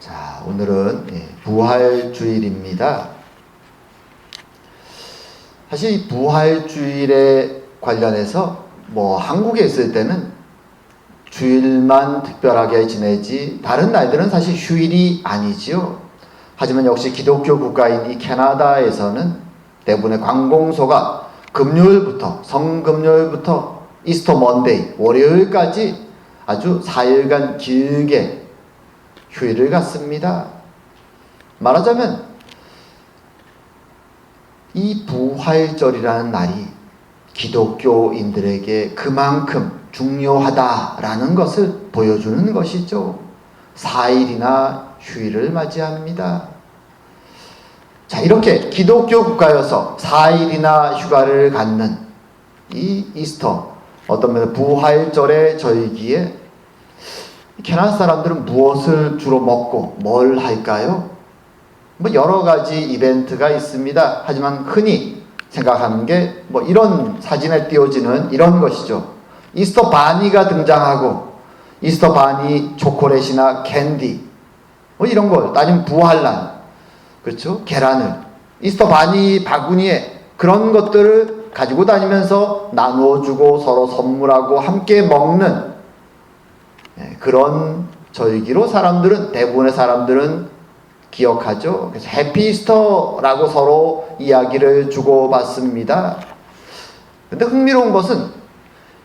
자, 오늘은 부활주일입니다. 사실 이 부활주일에 관련해서 한국에 있을 때는 주일만 특별하게 지내지 다른 날들은 사실 휴일이 아니지요. 하지만 역시 기독교 국가인 이 캐나다에서는 대부분의 관공서가 금요일부터 성금요일부터 이스터 먼데이 월요일까지 아주 4일간 길게 휴일을 갖습니다. 말하자면 이 부활절이라는 날이 기독교인들에게 그만큼 중요하다라는 것을 보여주는 것이죠. 4일이나 휴일을 맞이합니다. 자, 이렇게 기독교 국가여서 4일이나 휴가를 갖는 이 이스터, 어떤 면에서 부활절의 절기에 캐나다 사람들은 무엇을 주로 먹고 뭘 할까요? 여러 가지 이벤트가 있습니다. 하지만 흔히 생각하는 게 이런 사진에 띄워지는 이런 것이죠. 이스터 바니가 등장하고 이스터 바니 초콜릿이나 캔디 이런 걸, 아니면 부활란, 그렇죠? 계란을 이스터 바니 바구니에 그런 것들을 가지고 다니면서 나누어주고 서로 선물하고 함께 먹는 그런 절기로 대부분의 사람들은 기억하죠. 그래서 해피 이스터라고 서로 이야기를 주고받습니다. 근데 흥미로운 것은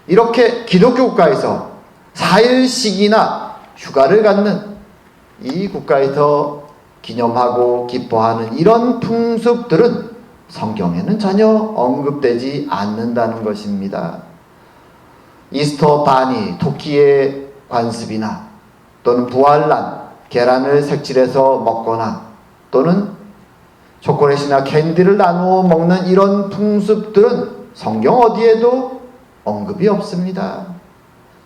이렇게 기독교 국가에서 4일씩이나 휴가를 갖는 이 국가에서 기념하고 기뻐하는 이런 풍습들은 성경에는 전혀 언급되지 않는다는 것입니다. 이스터 바니, 토끼의 관습이나 또는 부활란, 계란을 색칠해서 먹거나 또는 초콜릿이나 캔디를 나누어 먹는 이런 풍습들은 성경 어디에도 언급이 없습니다.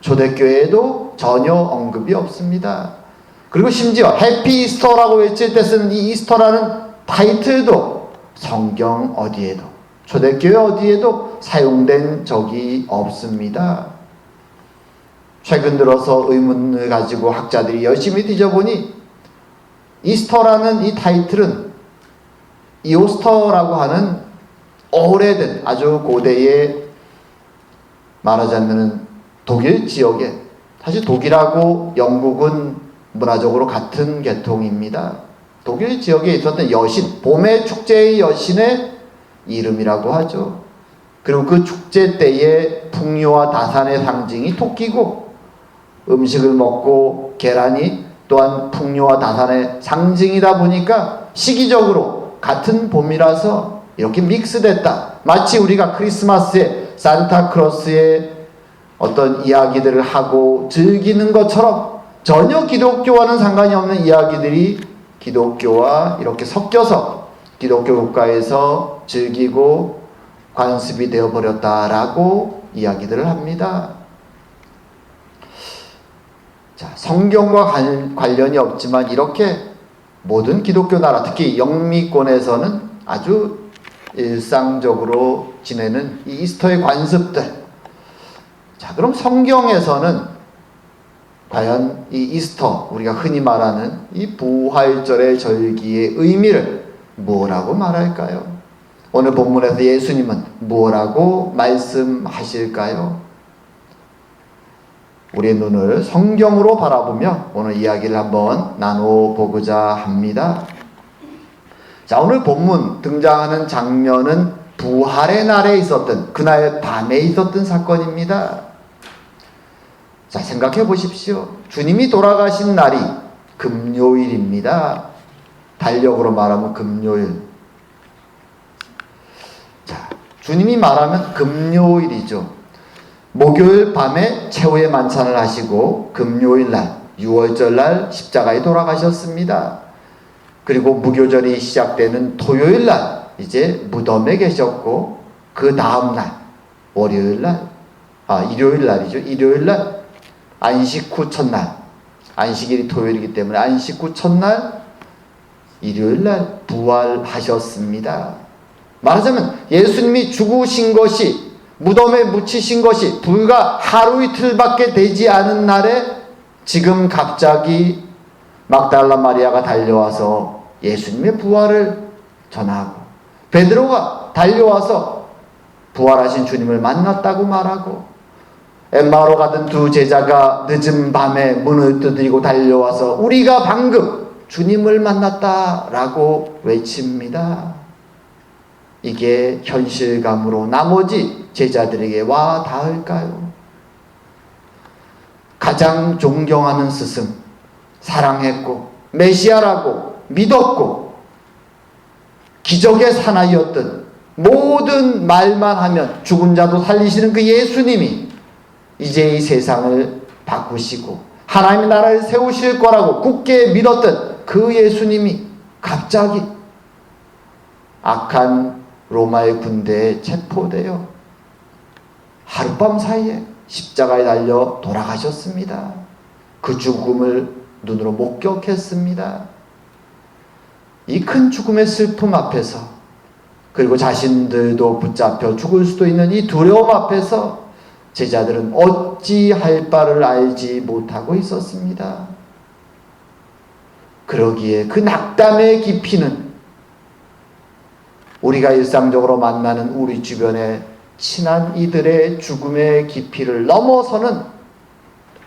초대교회에도 전혀 언급이 없습니다. 그리고 심지어 해피 이스터라고 외칠 때 쓰는 이 이스터라는 타이틀도 성경 어디에도, 초대교회 어디에도 사용된 적이 없습니다. 최근 들어서 의문을 가지고 학자들이 열심히 뒤져보니 이스터라는 이 타이틀은 이오스터라고 하는 오래된 아주 고대의, 말하자면 독일 지역에, 사실 독일하고 영국은 문화적으로 같은 계통입니다. 독일 지역에 있었던 여신, 봄의 축제의 여신의 이름이라고 하죠. 그리고 그 축제 때의 풍요와 다산의 상징이 토끼고, 음식을 먹고 계란이 또한 풍요와 다산의 상징이다 보니까 시기적으로 같은 봄이라서 이렇게 믹스됐다. 마치 우리가 크리스마스에 산타크로스의 어떤 이야기들을 하고 즐기는 것처럼 전혀 기독교와는 상관이 없는 이야기들이 기독교와 이렇게 섞여서 기독교 국가에서 즐기고 관습이 되어버렸다라고 이야기들을 합니다. 자, 성경과 관련이 없지만 이렇게 모든 기독교 나라, 특히 영미권에서는 아주 일상적으로 지내는 이 이스터의 관습들. 자, 그럼 성경에서는 과연 이 이스터, 우리가 흔히 말하는 이 부활절의 절기의 의미를 뭐라고 말할까요? 오늘 본문에서 예수님은 뭐라고 말씀하실까요? 우리의 눈을 성경으로 바라보며 오늘 이야기를 한번 나눠보고자 합니다. 자, 오늘 본문 등장하는 장면은 부활의 날에 있었던, 그날 밤에 있었던 사건입니다. 자, 생각해 보십시오. 주님이 돌아가신 날이 금요일입니다. 달력으로 말하면 금요일. 자, 주님이 말하면 금요일이죠. 목요일 밤에 최후의 만찬을 하시고 금요일 날, 6월절 날 십자가에 돌아가셨습니다. 그리고 무교절이 시작되는 토요일 날 이제 무덤에 계셨고, 그 다음 날 일요일 날이죠. 일요일 날 안식 후 첫날, 안식일이 토요일이기 때문에 안식 후 첫날 일요일 날 부활하셨습니다. 말하자면 예수님이 죽으신 것이, 무덤에 묻히신 것이 불과 하루 이틀밖에 되지 않은 날에 지금 갑자기 막달라 마리아가 달려와서 예수님의 부활을 전하고, 베드로가 달려와서 부활하신 주님을 만났다고 말하고, 엠마오로 가던 두 제자가 늦은 밤에 문을 두드리고 달려와서 우리가 방금 주님을 만났다라고 외칩니다. 이게 현실감으로 나머지 제자들에게 와 닿을까요? 가장 존경하는 스승, 사랑했고 메시아라고 믿었고 기적의 사나이였던, 모든 말만 하면 죽은 자도 살리시는 그 예수님이 이제 이 세상을 바꾸시고 하나님의 나라를 세우실 거라고 굳게 믿었던 그 예수님이 갑자기 악한 로마의 군대에 체포되어 하룻밤 사이에 십자가에 달려 돌아가셨습니다. 그 죽음을 눈으로 목격했습니다. 이 큰 죽음의 슬픔 앞에서, 그리고 자신들도 붙잡혀 죽을 수도 있는 이 두려움 앞에서 제자들은 어찌할 바를 알지 못하고 있었습니다. 그러기에 그 낙담의 깊이는 우리가 일상적으로 만나는 우리 주변의 친한 이들의 죽음의 깊이를 넘어서는,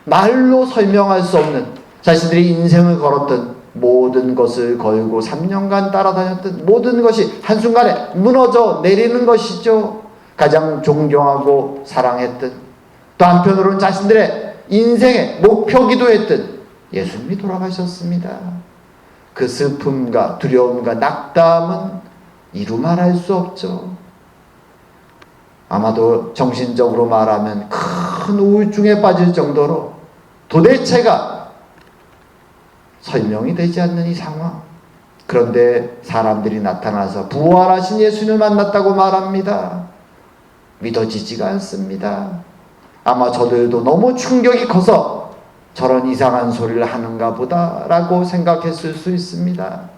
말로 설명할 수 없는, 자신들이 인생을 걸었던 모든 것을 걸고 3년간 따라다녔던 모든 것이 한순간에 무너져 내리는 것이죠. 가장 존경하고 사랑했던, 또 한편으로는 자신들의 인생의 목표기도 했던 예수님이 돌아가셨습니다. 그 슬픔과 두려움과 낙담은 이루 말할 수 없죠. 아마도 정신적으로 말하면 큰 우울증에 빠질 정도로 도대체가 설명이 되지 않는 이 상황. 그런데 사람들이 나타나서 부활하신 예수님을 만났다고 말합니다. 믿어지지가 않습니다. 아마 저들도 너무 충격이 커서 저런 이상한 소리를 하는가 보다라고 생각했을 수 있습니다.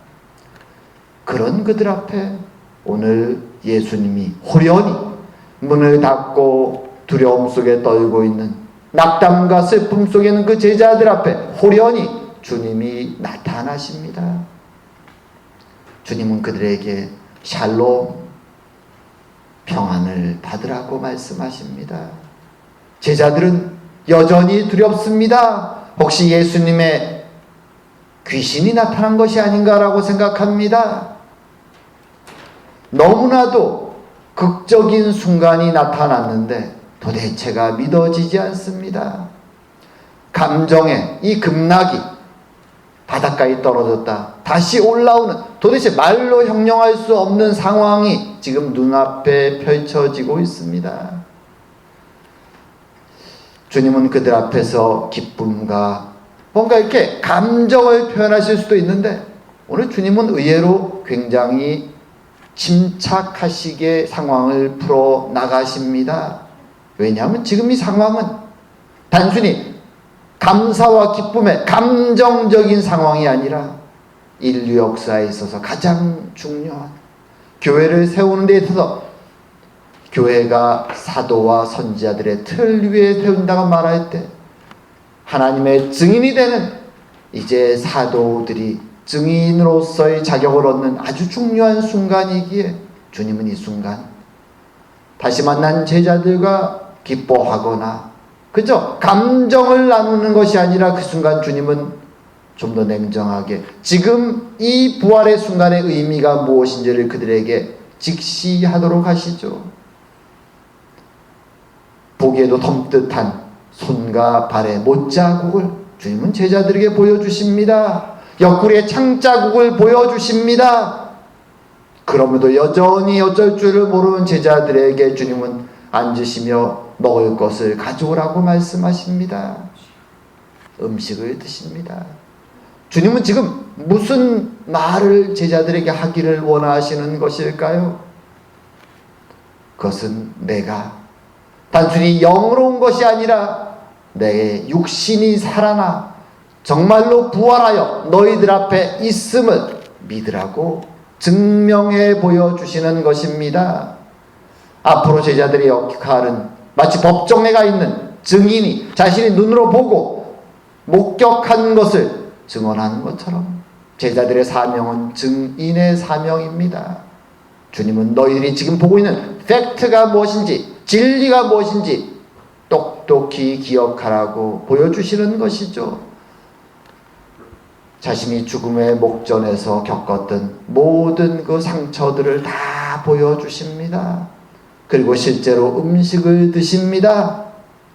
그런 그들 앞에 오늘 예수님이 호련히 문을 닫고 두려움 속에 떨고 있는, 낙담과 슬픔 속에는 그 제자들 앞에 호련히 주님이 나타나십니다. 주님은 그들에게 샬롬, 평안을 받으라고 말씀하십니다. 제자들은 여전히 두렵습니다. 혹시 예수님의 귀신이 나타난 것이 아닌가라고 생각합니다. 너무나도 극적인 순간이 나타났는데 도대체가 믿어지지 않습니다. 감정의 이 급락이 바닷가에 떨어졌다 다시 올라오는, 도대체 말로 형용할 수 없는 상황이 지금 눈앞에 펼쳐지고 있습니다. 주님은 그들 앞에서 기쁨과 뭔가 이렇게 감정을 표현하실 수도 있는데, 오늘 주님은 의외로 굉장히 침착하시게 상황을 풀어 나가십니다. 왜냐하면 지금 이 상황은 단순히 감사와 기쁨의 감정적인 상황이 아니라 인류 역사에 있어서 가장 중요한, 교회를 세우는 데 있어서 교회가 사도와 선지자들의 틀 위에 세운다고 말할 때 하나님의 증인이 되는 이제 사도들이 증인으로서의 자격을 얻는 아주 중요한 순간이기에 주님은 이 순간 다시 만난 제자들과 기뻐하거나 그죠? 감정을 나누는 것이 아니라 그 순간 주님은 좀 더 냉정하게 지금 이 부활의 순간의 의미가 무엇인지를 그들에게 직시하도록 하시죠. 보기에도 섬뜩한 손과 발의 못자국을 주님은 제자들에게 보여주십니다. 옆구리에 창자국을 보여주십니다. 그럼에도 여전히 어쩔 줄을 모르는 제자들에게 주님은 앉으시며 먹을 것을 가져오라고 말씀하십니다. 음식을 드십니다. 주님은 지금 무슨 말을 제자들에게 하기를 원하시는 것일까요? 그것은 내가 단순히 영으로 온 것이 아니라 내 육신이 살아나 정말로 부활하여 너희들 앞에 있음을 믿으라고 증명해 보여주시는 것입니다. 앞으로 제자들의 역할은 마치 법정에 가 있는 증인이 자신의 눈으로 보고 목격한 것을 증언하는 것처럼 제자들의 사명은 증인의 사명입니다. 주님은 너희들이 지금 보고 있는 팩트가 무엇인지, 진리가 무엇인지 똑똑히 기억하라고 보여주시는 것이죠. 자신이 죽음의 목전에서 겪었던 모든 그 상처들을 다 보여주십니다. 그리고 실제로 음식을 드십니다.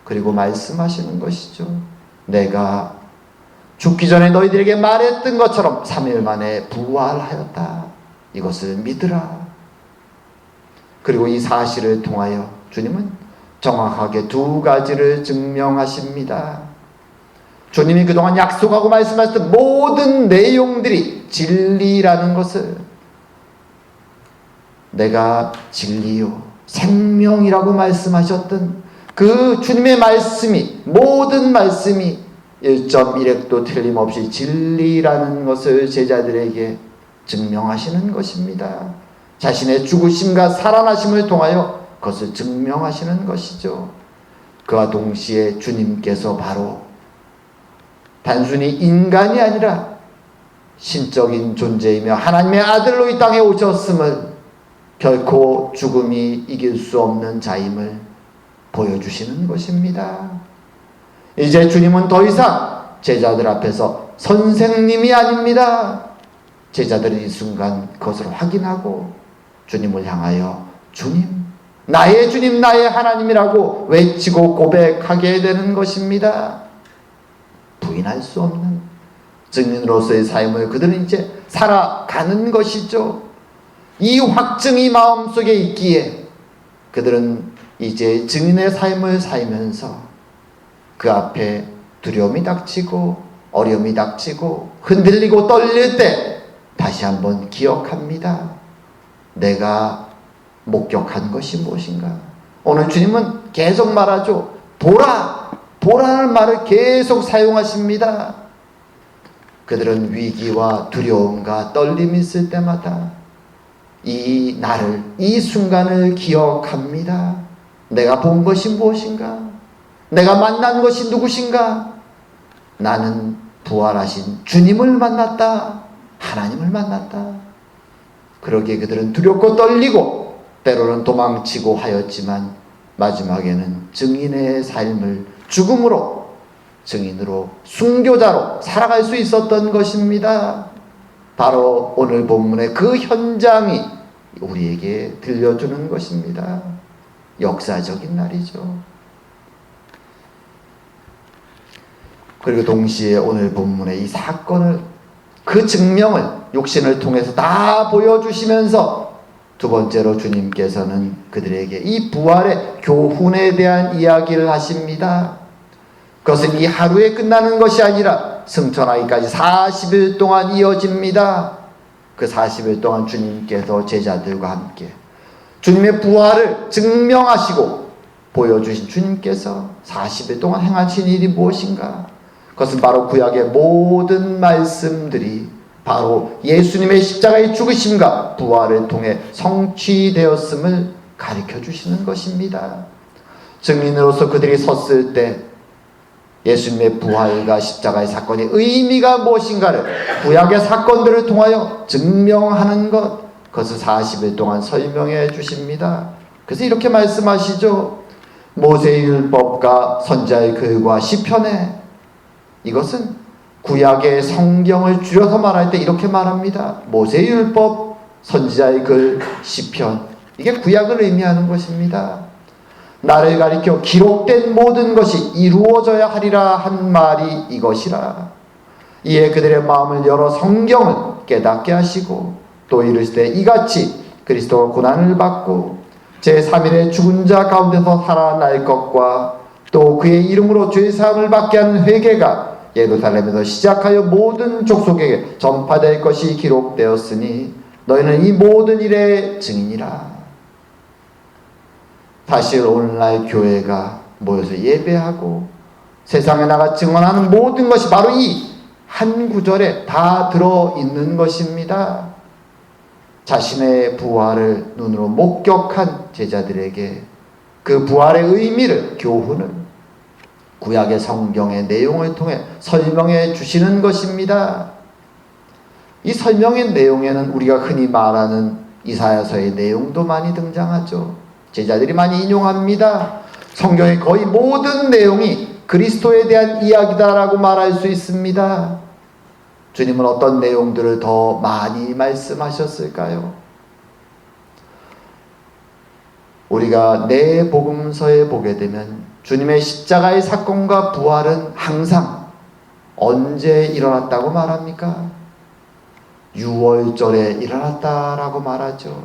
그리고 말씀하시는 것이죠. 내가 죽기 전에 너희들에게 말했던 것처럼 3일 만에 부활하였다. 이것을 믿으라. 그리고 이 사실을 통하여 주님은 정확하게 두 가지를 증명하십니다. 주님이 그동안 약속하고 말씀하셨던 모든 내용들이 진리라는 것을, 내가 진리요 생명이라고 말씀하셨던 그 주님의 말씀이, 모든 말씀이 1.1획도 틀림없이 진리라는 것을 제자들에게 증명하시는 것입니다. 자신의 죽으심과 살아나심을 통하여 그것을 증명하시는 것이죠. 그와 동시에 주님께서 바로 단순히 인간이 아니라 신적인 존재이며 하나님의 아들로 이 땅에 오셨음을, 결코 죽음이 이길 수 없는 자임을 보여주시는 것입니다. 이제 주님은 더 이상 제자들 앞에서 선생님이 아닙니다. 제자들이 이 순간 그것을 확인하고 주님을 향하여 주님, 나의 주님, 나의 하나님이라고 외치고 고백하게 되는 것입니다. 부인할 수 없는 증인으로서의 삶을 그들은 이제 살아가는 것이죠. 이 확증이 마음속에 있기에 그들은 이제 증인의 삶을 살면서 그 앞에 두려움이 닥치고 어려움이 닥치고 흔들리고 떨릴 때 다시 한번 기억합니다. 내가 목격한 것이 무엇인가? 오늘 주님은 계속 말하죠. 보라! 보라는 말을 계속 사용하십니다. 그들은 위기와 두려움과 떨림이 있을 때마다 이 나를, 이 순간을 기억합니다. 내가 본 것이 무엇인가? 내가 만난 것이 누구신가? 나는 부활하신 주님을 만났다. 하나님을 만났다. 그러기에 그들은 두렵고 떨리고 때로는 도망치고 하였지만 마지막에는 증인의 삶을 죽음으로, 증인으로, 순교자로 살아갈 수 있었던 것입니다. 바로 오늘 본문의 그 현장이 우리에게 들려주는 것입니다. 역사적인 날이죠. 그리고 동시에 오늘 본문의 이 사건을, 그 증명을 육신을 통해서 다 보여주시면서 두 번째로 주님께서는 그들에게 이 부활의 교훈에 대한 이야기를 하십니다. 그것은 이 하루에 끝나는 것이 아니라 승천하기까지 40일 동안 이어집니다. 그 40일 동안 주님께서 제자들과 함께 주님의 부활을 증명하시고 보여주신 주님께서 40일 동안 행하신 일이 무엇인가? 그것은 바로 구약의 모든 말씀들이 바로 예수님의 십자가의 죽으심과 부활을 통해 성취되었음을 가르쳐 주시는 것입니다. 증인으로서 그들이 섰을 때 예수님의 부활과 십자가의 사건의 의미가 무엇인가를 구약의 사건들을 통하여 증명하는 것, 그것을 40일 동안 설명해 주십니다. 그래서 이렇게 말씀하시죠. 모세의 율법과 선지자의 글과 시편에, 이것은 구약의 성경을 줄여서 말할 때 이렇게 말합니다. 모세의 율법, 선지자의 글, 시편, 이게 구약을 의미하는 것입니다. 나를 가리켜 기록된 모든 것이 이루어져야 하리라 한 말이 이것이라. 이에 그들의 마음을 열어 성경을 깨닫게 하시고 또 이르시되 이같이 그리스도가 고난을 받고 제3일에 죽은 자 가운데서 살아날 것과 또 그의 이름으로 죄사함을 받게 하는 회개가 예루살렘에서 시작하여 모든 족속에게 전파될 것이 기록되었으니 너희는 이 모든 일의 증인이라. 사실 오늘날 교회가 모여서 예배하고 세상에 나가 증언하는 모든 것이 바로 이 한 구절에 다 들어있는 것입니다. 자신의 부활을 눈으로 목격한 제자들에게 그 부활의 의미를, 교훈을 구약의 성경의 내용을 통해 설명해 주시는 것입니다. 이 설명의 내용에는 우리가 흔히 말하는 이사야서의 내용도 많이 등장하죠. 제자들이 많이 인용합니다. 성경의 거의 모든 내용이 그리스도에 대한 이야기다라고 말할 수 있습니다. 주님은 어떤 내용들을 더 많이 말씀하셨을까요? 우리가 내 복음서에 보게 되면 주님의 십자가의 사건과 부활은 항상 언제 일어났다고 말합니까? 유월절에 일어났다라고 말하죠.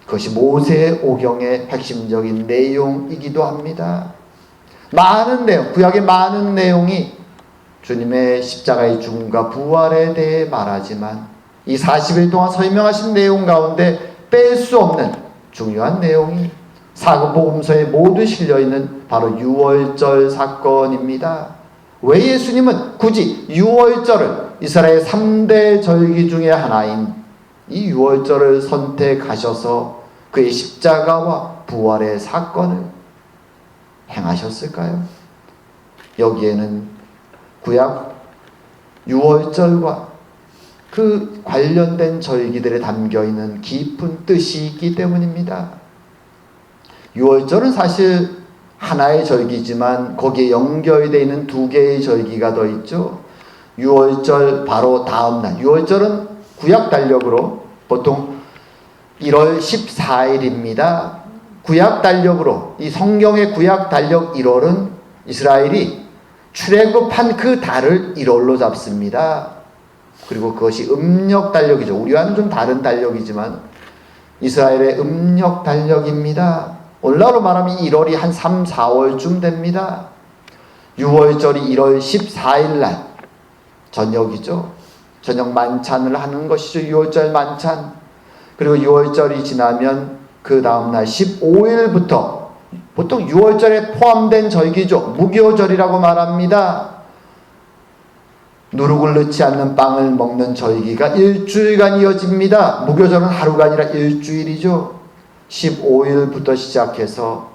그것이 모세 오경의 핵심적인 내용이기도 합니다. 많은 내용, 구약의 많은 내용이 주님의 십자가의 죽음과 부활에 대해 말하지만 이 40일 동안 설명하신 내용 가운데 뺄 수 없는 중요한 내용이 사복음서에 모두 실려있는 바로 유월절 사건입니다. 왜 예수님은 굳이 유월절을 이스라엘 3대 절기 중에 하나인 이 유월절을 선택하셔서 그의 십자가와 부활의 사건을 행하셨을까요? 여기에는 구약 유월절과 그 관련된 절기들에 담겨있는 깊은 뜻이 있기 때문입니다. 유월절은 사실 하나의 절기지만 거기에 연결되어 있는 두 개의 절기가 더 있죠. 유월절 바로 다음 날, 유월절은 구약 달력으로 보통 1월 14일입니다. 구약 달력으로, 이 성경의 구약 달력 1월은 이스라엘이 출애굽한 그 달을 1월로 잡습니다. 그리고 그것이 음력 달력이죠. 우리와는 좀 다른 달력이지만 이스라엘의 음력 달력입니다. 오늘날로 말하면 1월이 한 3, 4월쯤 됩니다. 6월절이 1월 14일 날 저녁이죠. 저녁 만찬을 하는 것이죠. 6월절 만찬. 그리고 6월절이 지나면 그 다음날 15일부터 보통 6월절에 포함된 절기죠. 무교절이라고 말합니다. 누룩을 넣지 않는 빵을 먹는 절기가 일주일간 이어집니다. 무교절은 하루가 아니라 일주일이죠. 15일부터 시작해서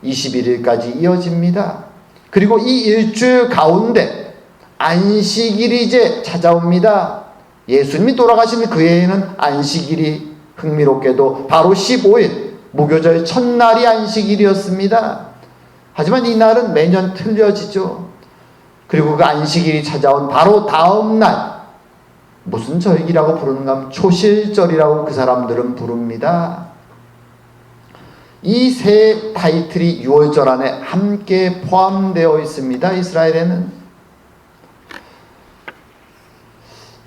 21일까지 이어집니다. 그리고 이 일주일 가운데 안식일이 이제 찾아옵니다. 예수님이 돌아가신 그 해에는 안식일이 흥미롭게도 바로 15일 무교절 첫날이 안식일이었습니다. 하지만 이 날은 매년 틀려지죠. 그리고 그 안식일이 찾아온 바로 다음 날 무슨 절기라고 부르는가 하면 초실절이라고 그 사람들은 부릅니다. 이 세 타이틀이 6월절 안에 함께 포함되어 있습니다. 이스라엘에는.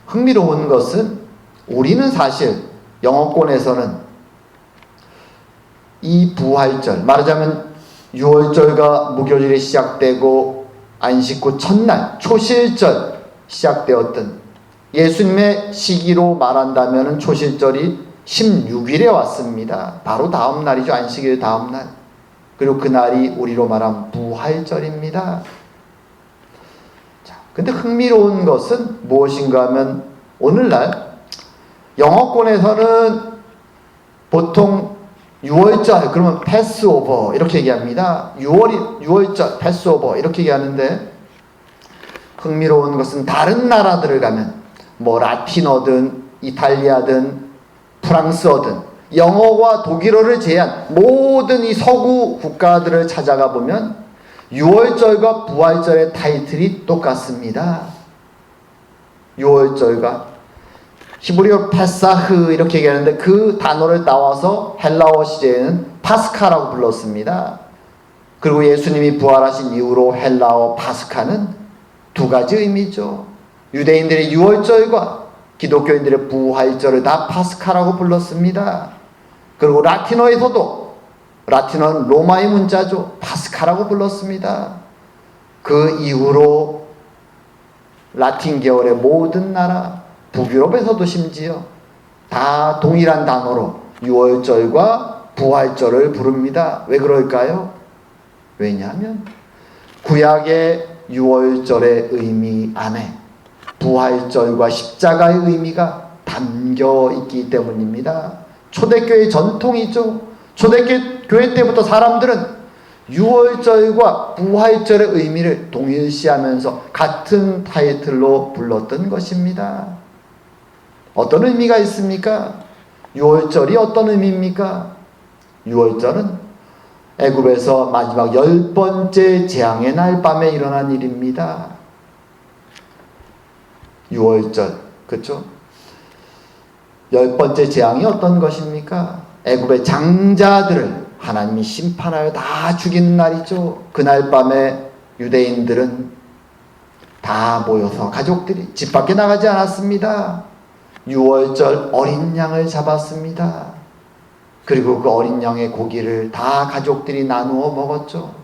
흥미로운 것은 우리는 사실 영어권에서는 이 부활절, 말하자면 6월절과 무교절이 시작되고 안식 후 첫날 초실절 시작되었던 예수님의 시기로 말한다면 초실절이 16일에 왔습니다. 바로 다음 날이죠. 안식일 다음 날. 그리고 그날이 우리로 말하면 부활절입니다. 자, 근데 흥미로운 것은 무엇인가 하면 오늘날 영어권에서는 보통 6월절 그러면 패스오버 이렇게 얘기합니다. 6월절 패스오버 이렇게 얘기하는데 흥미로운 것은 다른 나라들을 가면 뭐 라틴어든 이탈리아든 프랑스어든 영어와 독일어를 제한 모든 이 서구 국가들을 찾아가 보면 6월절과 부활절의 타이틀이 똑같습니다. 6월절과 히브리어 페사흐 이렇게 얘기하는데 그 단어를 따와서 헬라어 시제에는 파스카라고 불렀습니다. 그리고 예수님이 부활하신 이후로 헬라어 파스카는 두 가지 의미죠. 유대인들의 6월절과 기독교인들의 부활절을 다 파스카라고 불렀습니다. 그리고 라틴어에서도 라틴어는 로마의 문자죠. 파스카라고 불렀습니다. 그 이후로 라틴 계열의 모든 나라 북유럽에서도 심지어 다 동일한 단어로 6월절과 부활절을 부릅니다. 왜 그럴까요? 왜냐하면 구약의 6월절의 의미 안에 부활절과 십자가의 의미가 담겨 있기 때문입니다. 초대교회 전통이죠. 초대교회 때부터 사람들은 유월절과 부활절의 의미를 동일시하면서 같은 타이틀로 불렀던 것입니다. 어떤 의미가 있습니까? 유월절이 어떤 의미입니까? 유월절은 애굽에서 마지막 10번째 재앙의 날 밤에 일어난 일입니다. 유월절, 그렇죠? 10번째 재앙이 어떤 것입니까? 애굽의 장자들을 하나님이 심판하여 다 죽이는 날이죠. 그날 밤에 유대인들은 다 모여서 가족들이 집 밖에 나가지 않았습니다. 유월절 어린 양을 잡았습니다. 그리고 그 어린 양의 고기를 다 가족들이 나누어 먹었죠.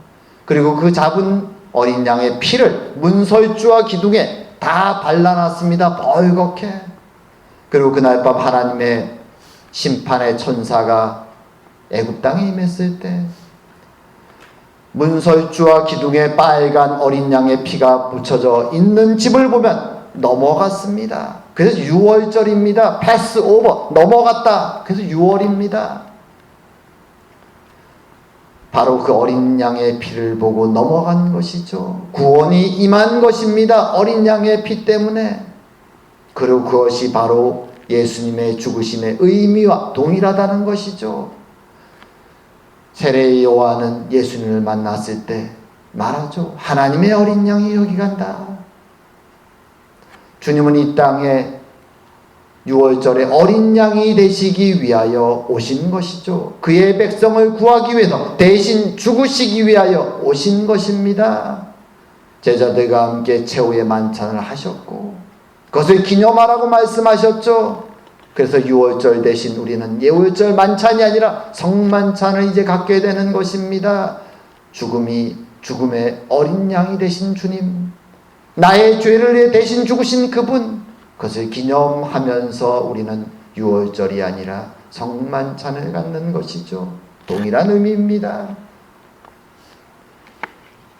그리고 그 잡은 어린 양의 피를 문설주와 기둥에 다 발라놨습니다. 벌겋게. 그리고 그날 밤 하나님의 심판의 천사가 애굽 땅에 임했을 때 문설주와 기둥에 빨간 어린 양의 피가 묻혀져 있는 집을 보면 넘어갔습니다. 그래서 6월절입니다. 패스 오버, 넘어갔다. 그래서 6월입니다. 바로 그 어린 양의 피를 보고 넘어간 것이죠. 구원이 임한 것입니다. 어린 양의 피 때문에. 그리고 그것이 바로 예수님의 죽으심의 의미와 동일하다는 것이죠. 세례 요한은 예수님을 만났을 때 말하죠. 하나님의 어린 양이 여기 간다. 주님은 이 땅에 6월절에 어린 양이 되시기 위하여 오신 것이죠. 그의 백성을 구하기 위해서 대신 죽으시기 위하여 오신 것입니다. 제자들과 함께 최후의 만찬을 하셨고 그것을 기념하라고 말씀하셨죠. 그래서 6월절 대신 우리는 예월절 만찬이 아니라 성만찬을 이제 갖게 되는 것입니다. 죽음의 어린 양이 되신 주님, 나의 죄를 위해 대신 죽으신 그분, 그것을 기념하면서 우리는 6월절이 아니라 성만찬을 갖는 것이죠. 동일한 의미입니다.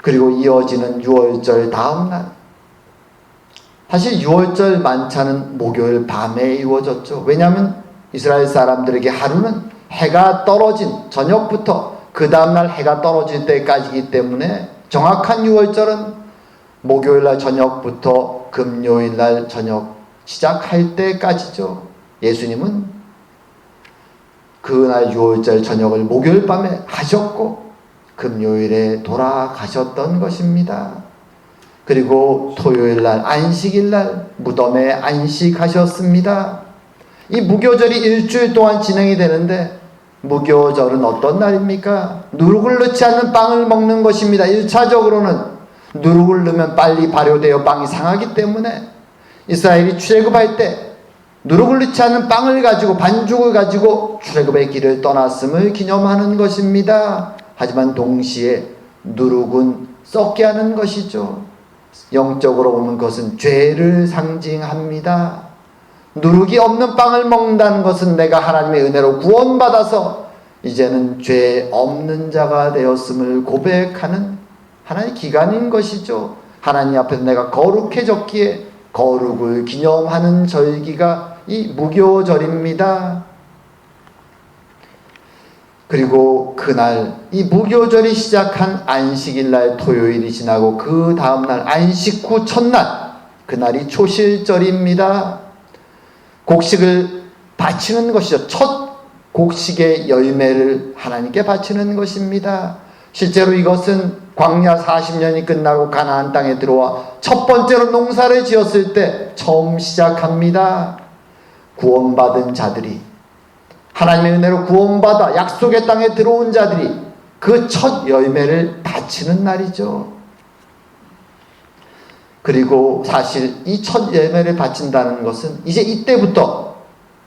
그리고 이어지는 6월절 다음 날, 사실 6월절 만찬은 목요일 밤에 이루어졌죠. 왜냐하면 이스라엘 사람들에게 하루는 해가 떨어진 저녁부터 그 다음날 해가 떨어질 때까지이기 때문에 정확한 6월절은 목요일날 저녁부터 금요일날 저녁 시작할 때까지죠. 예수님은 그날 6월절 저녁을 목요일 밤에 하셨고 금요일에 돌아가셨던 것입니다. 그리고 토요일날 안식일날 무덤에 안식하셨습니다. 이 무교절이 일주일 동안 진행이 되는데 무교절은 어떤 날입니까? 누룩을 넣지 않는 빵을 먹는 것입니다. 1차적으로는 누룩을 넣으면 빨리 발효되어 빵이 상하기 때문에 이스라엘이 출애굽할 때 누룩을 넣지 않는 빵을 가지고 반죽을 가지고 출애굽의 길을 떠났음을 기념하는 것입니다. 하지만 동시에 누룩은 썩게 하는 것이죠. 영적으로 보면 그것은 죄를 상징합니다. 누룩이 없는 빵을 먹는다는 것은 내가 하나님의 은혜로 구원받아서 이제는 죄 없는 자가 되었음을 고백하는 하나의 기간인 것이죠. 하나님 앞에서 내가 거룩해졌기에 거룩을 기념하는 절기가 이 무교절입니다. 그리고 그날 이 무교절이 시작한 안식일날 토요일이 지나고 그 다음날 안식 후 첫날, 그날이 초실절입니다. 곡식을 바치는 것이죠. 첫 곡식의 열매를 하나님께 바치는 것입니다. 실제로 이것은 광야 40년이 끝나고 가나안 땅에 들어와 첫 번째로 농사를 지었을 때 처음 시작합니다. 구원받은 자들이, 하나님의 은혜로 구원받아 약속의 땅에 들어온 자들이 그 첫 열매를 바치는 날이죠. 그리고 사실 이 첫 열매를 바친다는 것은 이제 이때부터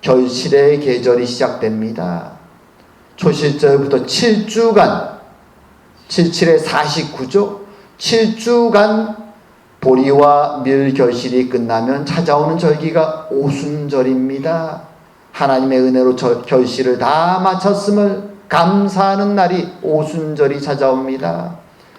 결실의 계절이 시작됩니다. 초실절부터 7주간, 77에 49죠. 7주간 보리와 밀 결실이 끝나면 찾아오는 절기가 오순절입니다. 하나님의 은혜로 결실을 다 마쳤음을 감사하는 날이 오순절이 찾아옵니다.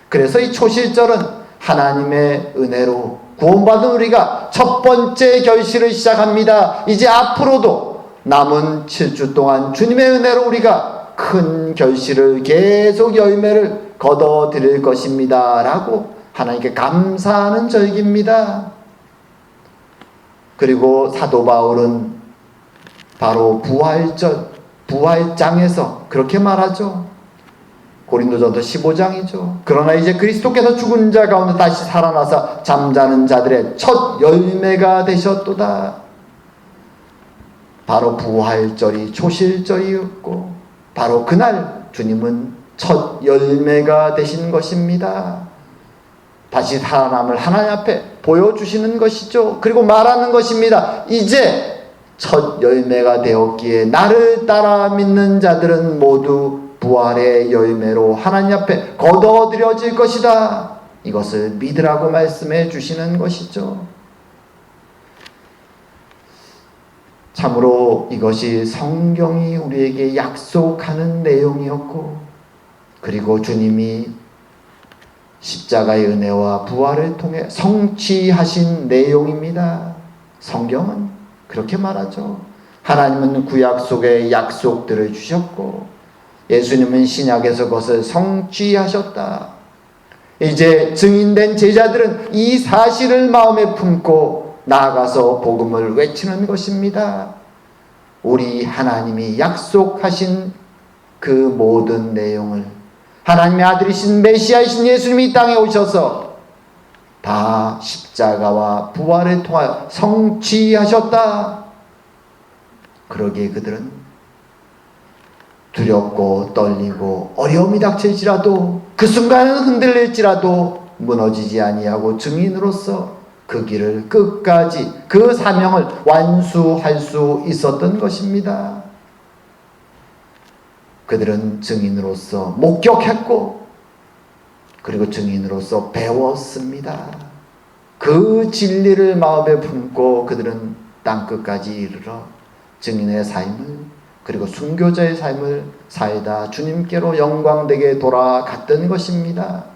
그래서 이 초실절은 하나님의 은혜로 구원받은 우리가 첫 번째 결실을 시작합니다. 이제 앞으로도 남은 7주 동안 주님의 은혜로 우리가 큰 결실을, 계속 열매를 거둬 드릴 것입니다 라고 하나님께 감사하는 절기입니다. 그리고 사도 바울은 바로 부활장에서 그렇게 말하죠. 고린도전서 15장이죠. 그러나 이제 그리스도께서 죽은 자 가운데 다시 살아나서 잠자는 자들의 첫 열매가 되셨도다. 바로 부활절이 초실절이었고 바로 그날 주님은 첫 열매가 되신 것입니다. 다시 살아남을 하나님 앞에 보여주시는 것이죠. 그리고 말하는 것입니다. 이제 첫 열매가 되었기에 나를 따라 믿는 자들은 모두 부활의 열매로 하나님 앞에 거둬들여질 것이다. 이것을 믿으라고 말씀해 주시는 것이죠. 참으로 이것이 성경이 우리에게 약속하는 내용이었고, 그리고 주님이 십자가의 은혜와 부활을 통해 성취하신 내용입니다. 성경은 그렇게 말하죠. 하나님은 구약 속에 약속들을 주셨고 예수님은 신약에서 그것을 성취하셨다. 이제 증인된 제자들은 이 사실을 마음에 품고 나아가서 복음을 외치는 것입니다. 우리 하나님이 약속하신 그 모든 내용을 하나님의 아들이신 메시아이신 예수님이 이 땅에 오셔서 다 십자가와 부활을 통하여 성취하셨다. 그러기에 그들은 두렵고 떨리고 어려움이 닥칠지라도 그 순간은 흔들릴지라도 무너지지 아니하고 증인으로서 그 길을 끝까지 그 사명을 완수할 수 있었던 것입니다. 그들은 증인으로서 목격했고 그리고 증인으로서 배웠습니다. 그 진리를 마음에 품고 그들은 땅끝까지 이르러 증인의 삶을 그리고 순교자의 삶을 살다 주님께로 영광되게 돌아갔던 것입니다.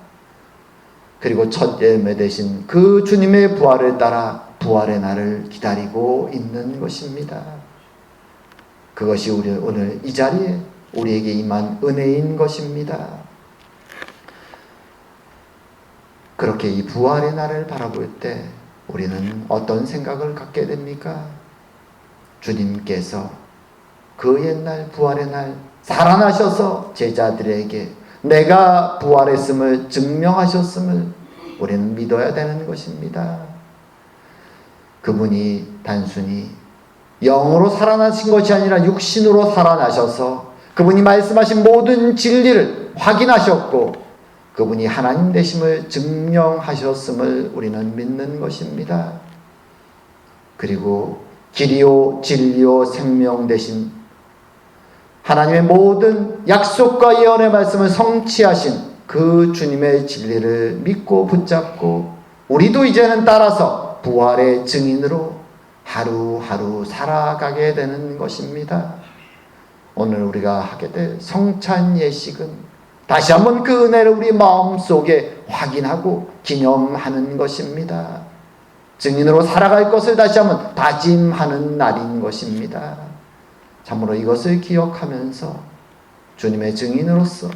그리고 첫 열매 되신 그 주님의 부활을 따라 부활의 날을 기다리고 있는 것입니다. 그것이 우리 오늘 이 자리에 우리에게 임한 은혜인 것입니다. 그렇게 이 부활의 날을 바라볼 때 우리는 어떤 생각을 갖게 됩니까? 주님께서 그 옛날 부활의 날 살아나셔서 제자들에게 내가 부활했음을 증명하셨음을 우리는 믿어야 되는 것입니다. 그분이 단순히 영으로 살아나신 것이 아니라 육신으로 살아나셔서 그분이 말씀하신 모든 진리를 확인하셨고 그분이 하나님 되심을 증명하셨음을 우리는 믿는 것입니다. 그리고 길이요 진리요 생명 되신 하나님의 모든 약속과 예언의 말씀을 성취하신 그 주님의 진리를 믿고 붙잡고 우리도 이제는 따라서 부활의 증인으로 하루하루 살아가게 되는 것입니다. 오늘 우리가 하게 될 성찬 예식은 다시 한번 그 은혜를 우리 마음속에 확인하고 기념하는 것입니다. 증인으로 살아갈 것을 다시 한번 다짐하는 날인 것입니다. 참으로 이것을 기억하면서 주님의 증인으로서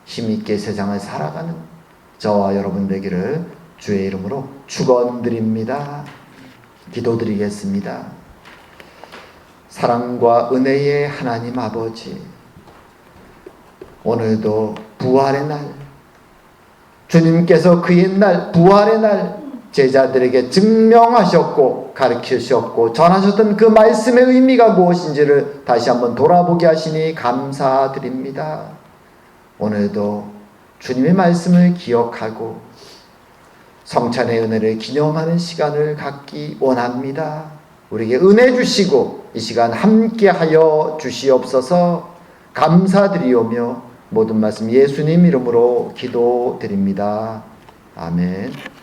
힘있게 세상을 살아가는 저와 여러분 되기를 주의 이름으로 축원드립니다. 기도드리겠습니다. 사랑과 은혜의 하나님 아버지, 오늘도 부활의 날, 주님께서 그 옛날 부활의 날 제자들에게 증명하셨고 가르치셨고 전하셨던 그 말씀의 의미가 무엇인지를 다시 한번 돌아보게 하시니 감사드립니다. 오늘도 주님의 말씀을 기억하고 성찬의 은혜를 기념하는 시간을 갖기 원합니다. 우리에게 은혜 주시고 이 시간 함께하여 주시옵소서. 감사드리오며 모든 말씀 예수님 이름으로 기도드립니다. 아멘.